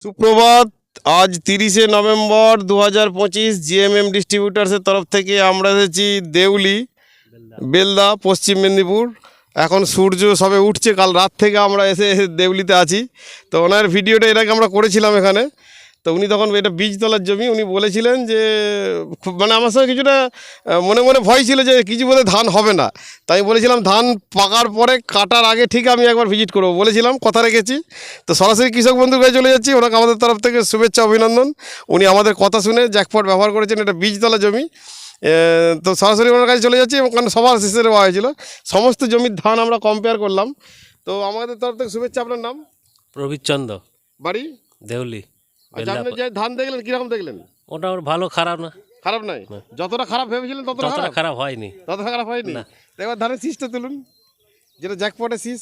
সুপ্রভাত। আজ 30শে November 2025 GMm ডিস্ট্রিবিউটার্সের তরফ থেকে আমরা এসেছি দেউলি বেলদা পশ্চিম মেদিনীপুর। এখন সূর্য সবে উঠছে, কাল রাত থেকে আমরা এসে দেউলিতে আছি। তো ওনার ভিডিওটা এর আগে আমরা করেছিলাম এখানে। তো উনি তখন এটা বীজতলার জমি, উনি বলেছিলেন যে খুব মানে আমার সঙ্গে কিছুটা মনে মনে ভয় ছিল যে কিছু বোধহয় ধান হবে না। তাই বলেছিলাম ধান পাকার পরে কাটার আগে ঠিক আমি একবার ভিজিট করবো বলেছিলাম, কথা রেখেছি। তো সরাসরি কৃষক বন্ধুর কাছে চলে যাচ্ছি। ওনাকে আমাদের তরফ থেকে শুভেচ্ছা অভিনন্দন। উনি আমাদের কথা শুনে জ্যাকপট ব্যবহার করেছেন, এটা বীজতলা জমি। তো সরাসরি ওনার কাছে চলে যাচ্ছি এবং কারণ সবার শেষে দেওয়া হয়েছিল সমস্ত জমির ধান আমরা কম্পেয়ার করলাম। তো আমাদের তরফ থেকে শুভেচ্ছা। আপনার নাম? প্রবীর চন্দ্র, বাড়ি? দেউলি। আচ্ছা, আপনি যে ধান দেখলেন কিরকম দেখলেন? ওটা ওর ভালো, খারাপ না। খারাপ নয়, যতটা খারাপ ভেবেছিলেন ততটা ততটা খারাপ? খারাপ হয়নি। ততটা খারাপ হয়নি। না। তো এবার ধানের শীষটা তুলুন, যেটা জ্যাকপটের শীষ।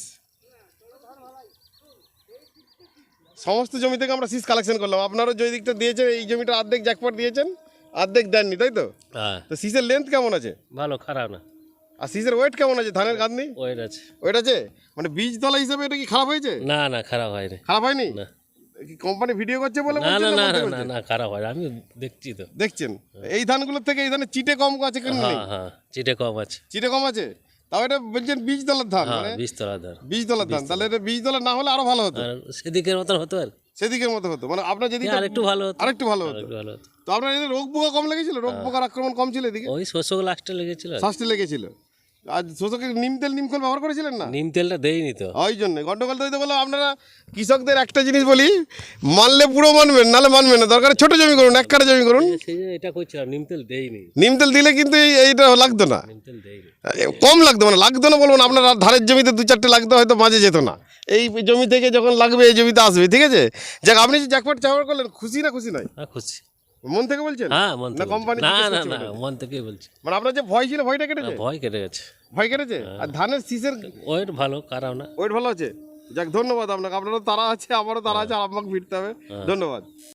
সমস্ত জমি থেকে আমরা শীষ কালেকশন করলাম। আপনারও যে দিকটা দিয়েছেন, এই জমিটা অর্ধেক জ্যাকপট দিয়েছেন, অর্ধেক দেননি, তাই তো? হ্যাঁ, তো শীষের লেন্থ কেমন আছে ভালো, খারাপ না। আর শীষের ওয়েট কেমন আছে? ধানের গাঁথনি ওইটা আছে। ওয়েট আছে? মানে বীজতলা হিসেবে এটা কি খারাপ হয়েছে? না না, খারাপ হয়নি। খারাপ হয়নি? না কি কোম্পানি ভিডিও করছে বলে না বলছেন না না না বলতে না বলছেন? না, খারাপ হয় আমি দেখছি তো। দেখছেন এই ধানগুলোর থেকে এই ধানের চিটে কম আছে কেন? নেই, হ্যাঁ হ্যাঁ, চিটে কম আছে। চিটে কম আছে। তাও এটা বলছেন বীজতলার ধান, হ্যাঁ, মানে বীজতলা ধর। বীজতলার ধান। তাহলে এটা বীজতলা না হলে আরো ভালো হতো, আর সেদিকের মতন হতো আর সেদিকের মতো হতো। মানে আপনার যেদিকে আরেকটু ভালো হতো। আরেকটু ভালো হতো। আরেকটু ভালো হতো। তো আপনার এদের রোগ পোকা কম লেগেছিল? রোগ পোকার আক্রমণ কম ছিল এদিকে? ওই শস্য লাস্টে লেগেছিল আর। শ্বাসটি লেগেছিল। আর শোষকের নিম তেল নিমখোল ব্যবহার করেছিলেন না? নিম তেলটা দেয়নি তো। ওই জন্য গন্ডগোল তো বললাম। আপনারা কৃষকদের একটা জিনিস বলি, মানলে পুরো মানবেন, নাহলে মানবেন না। দরকার ছোট জমি করুন, এক কাঠা জমি করুন। সেই জন্য এটা করছিলাম, নিম তেল দেয়নি। নিম তেল দিলে কিন্তু এইটা লাগতো না, নিম তেল দেয়নি। কম লাগতো। মানে লাগতো না বলবো না, আপনার ধারের জমিতে দু চারটে লাগতো, হয়তো মাঝে যেত না। এই জমি থেকে যখন লাগবে এই জমিতে আসবে, ঠিক আছে? যাক, আপনি যে জ্যাকপট ব্যবহার করলেন, খুশি না খুশি নয়? হ্যাঁ, খুশি। মন থেকে বলছেন? হ্যাঁ, মন না থেকে বলছি। কোম্পানি না জিজ্ঞেস না করছে না, বলে? মন থেকেই বলছি। মানে আপনার যে ভয় ছিল, ভয়টা কেটেছে? ভয় কেটে গেছে। ভয় কেটেছে। আর ধানের শীষের ওয়েট ভালো, খারাপ না। ওয়েট ভালো আছে। যাক, ধন্যবাদ আপনাকে। আপনারও তারা আছে, আমারও তারা আছে, আর আমাকে ফিরতে হবে। ধন্যবাদ।